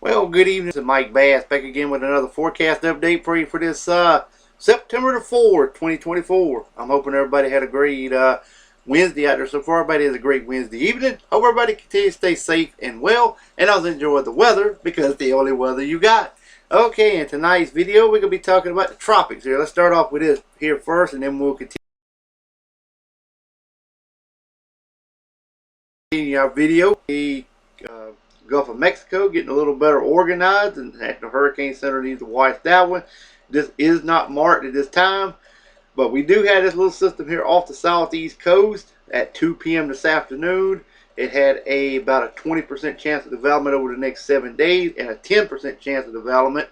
Well, good evening. This is Mike Bass back again with another forecast update for you for this September the 4th, 2024. I'm hoping everybody had a great Wednesday out there so far. Everybody has a great Wednesday evening. Hope everybody continues to stay safe and well, and also enjoy the weather because it's the only weather you got. Okay, in tonight's video, we're going to be talking about the tropics here. Let's start off with this here first, and then we'll continue our video. The Gulf of Mexico getting a little better organized, and the National Hurricane Center needs to watch that one. This is not marked at this time, but we do have this little system here off the southeast coast at 2 p.m. this afternoon. It had about a 20% chance of development over the next 7 days and a 10% chance of development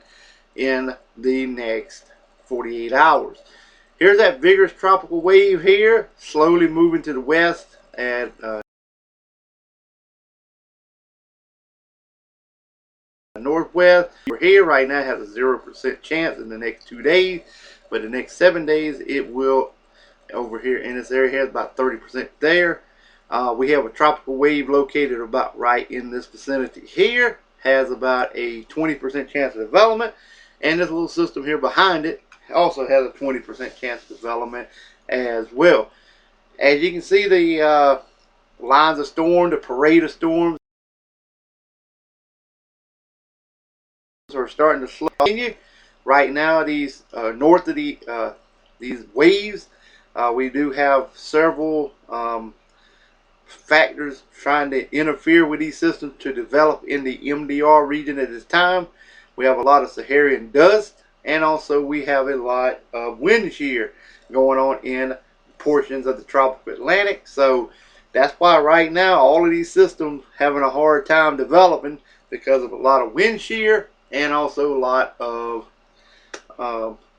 in the next 48 hours. Here's that vigorous tropical wave here, slowly moving to the west at northwest. We're here right now has a 0% chance in the next 2 days, but the next 7 days it will. Over here in this area has about 30% there. We have a tropical wave located about right in this vicinity here, has about a 20% chance of development, and this little system here behind it also has a 20% chance of development as well. As you can see, the lines of storm, the parade of storms are starting to slow. Right now, these north of these waves, we do have several factors trying to interfere with these systems to develop in the MDR region at this time. We have a lot of Saharan dust, and also we have a lot of wind shear going on in portions of the tropical Atlantic. So that's why right now all of these systems having a hard time developing, because of a lot of wind shear and also a lot of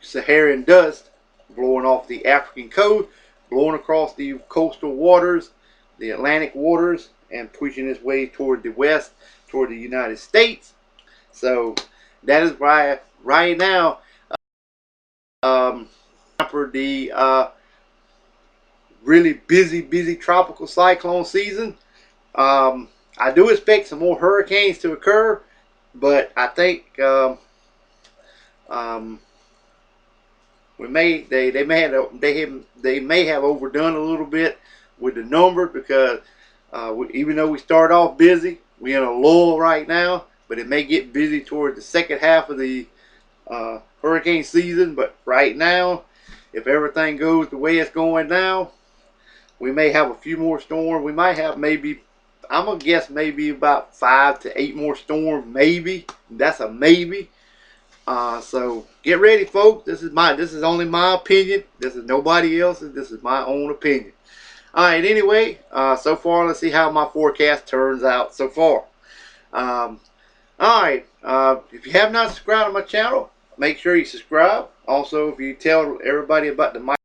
Saharan dust blowing off the African coast, blowing across the coastal waters, the Atlantic waters, and pushing its way toward the west, toward the United States. So that is why right now for the really busy tropical cyclone season. I do expect some more hurricanes to occur, but I think they may have overdone a little bit with the numbers, because even though we start off busy, we're in a lull right now, but it may get busy toward the second half of the hurricane season. But right now, if everything goes the way it's going now, we may have a few more storms. We might have maybe, I'm gonna guess maybe about 5 to 8 more storms, maybe. That's a maybe. So get ready, folks. This is only my opinion. This is nobody else's. This is my own opinion. All right. Anyway, so far, let's see how my forecast turns out so far. All right. If you have not subscribed to my channel, make sure you subscribe. Also, if you tell everybody about the Mike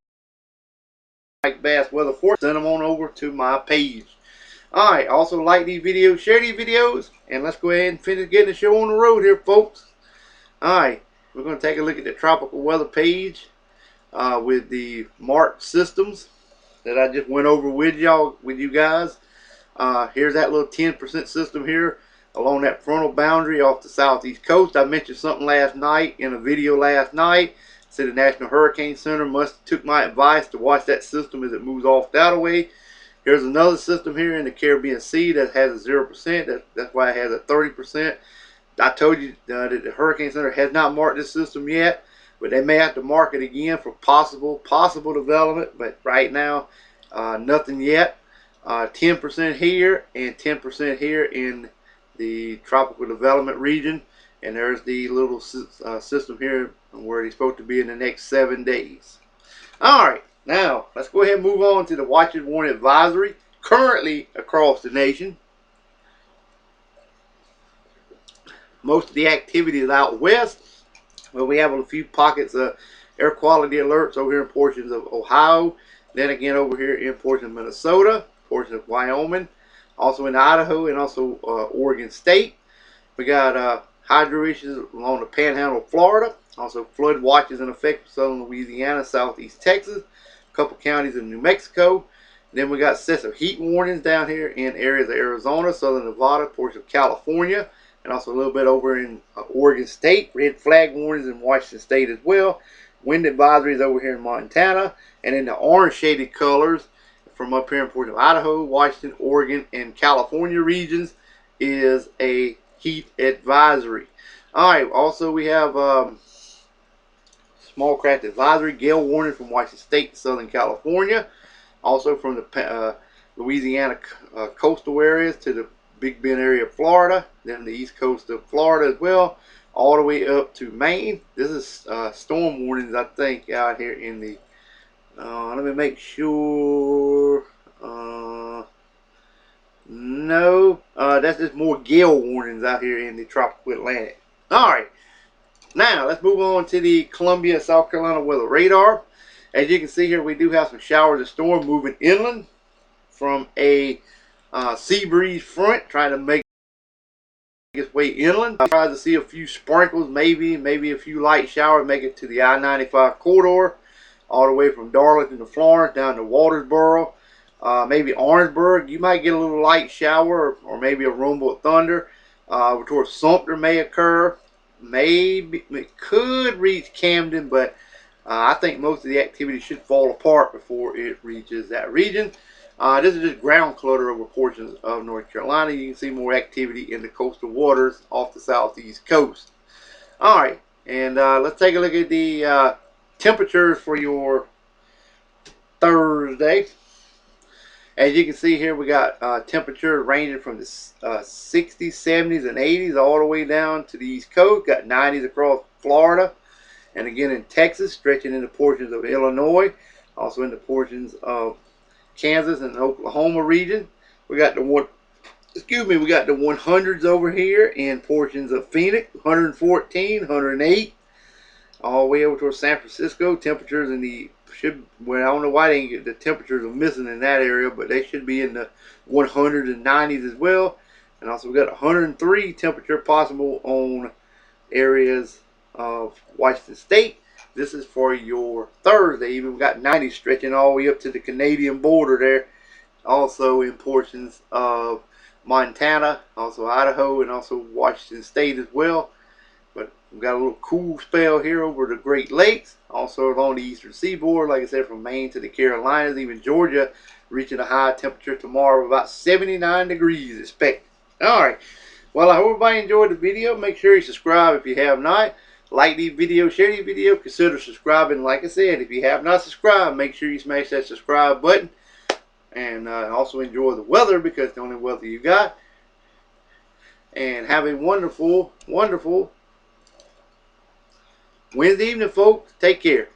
Bass weather forecast, send them on over to my page. All right. Also, like these videos, share these videos, and let's go ahead and finish getting the show on the road here, folks. Alright, we're going to take a look at the tropical weather page with the marked systems that I just went over with you guys. Here's that little 10% system here along that frontal boundary off the southeast coast. I mentioned something last night in a video last night. Said the National Hurricane Center must have took my advice to watch that system as it moves off that way. Here's another system here in the Caribbean Sea that has a 0%. That's why it has a 30%. I told you that the Hurricane Center has not marked this system yet, but they may have to mark it again for possible development. But right now, nothing yet. 10% here and 10% here in the tropical development region, and there's the little system here where it's supposed to be in the next 7 days. All right, now let's go ahead and move on to the watch and warn advisory currently across the nation. Most of the activity is out west, but we have a few pockets of air quality alerts over here in portions of Ohio, then again over here in portions of Minnesota, portions of Wyoming, also in Idaho, and also Oregon State. We got hydro issues along the panhandle of Florida, also flood watches in effect for southern Louisiana, southeast Texas, a couple counties in New Mexico. Then we got sets of heat warnings down here in areas of Arizona, southern Nevada, portions of California. and also a little bit over in Oregon State. Red flag warnings in Washington State as well. Wind advisories over here in Montana, and in the orange shaded colors from up here in portion of Idaho, Washington, Oregon, and California regions is a heat advisory. All right, also we have small craft advisory, gale warning from Washington State to Southern California. Also from the Louisiana coastal areas to the Big Bend area of Florida, then the east coast of Florida as well, all the way up to Maine. This is storm warnings, I think, out here in the, let me make sure, no, that's just more gale warnings out here in the tropical Atlantic. All right, now let's move on to the Columbia, South Carolina weather radar. As you can see here, we do have some showers of storm moving inland from a sea breeze front, trying to make its way inland. I tried to see a few sprinkles, maybe a few light showers make it to the I-95 corridor, all the way from Darlington to Florence down to Waltersboro. Maybe Orangeburg, you might get a little light shower or maybe a rumble of thunder. Towards Sumter may occur. Maybe it could reach Camden, but I think most of the activity should fall apart before it reaches that region. This is just ground clutter over portions of North Carolina. You can see more activity in the coastal waters off the southeast coast. All right, and let's take a look at the temperatures for your Thursday. As you can see here, we got temperatures ranging from the 60s, 70s, and 80s all the way down to the East Coast. Got 90s across Florida. And again in Texas, stretching into portions of Illinois. Also into portions of Kansas and Oklahoma region. We got the 100s over here in portions of Phoenix, 114, 108. All the way over towards San Francisco. Temperatures in the well, I don't know why they didn't get the temperatures are missing in that area, but they should be in the 190s as well. And also we got 103 temperature possible on areas of Washington State. This is for your Thursday. Even we got 90 stretching all the way up to the Canadian border there. Also in portions of Montana, also Idaho, and also Washington State as well. But we've got a little cool spell here over the Great Lakes. Also along the eastern seaboard, like I said, from Maine to the Carolinas, even Georgia, reaching a high temperature tomorrow of about 79 degrees expected. Alright, well, I hope everybody enjoyed the video. Make sure you subscribe if you have not. Like these videos, share these videos, consider subscribing. Like I said, if you have not subscribed, make sure you smash that subscribe button. And also enjoy the weather, because it's the only weather you got. And have a wonderful, wonderful Wednesday evening, folks. Take care.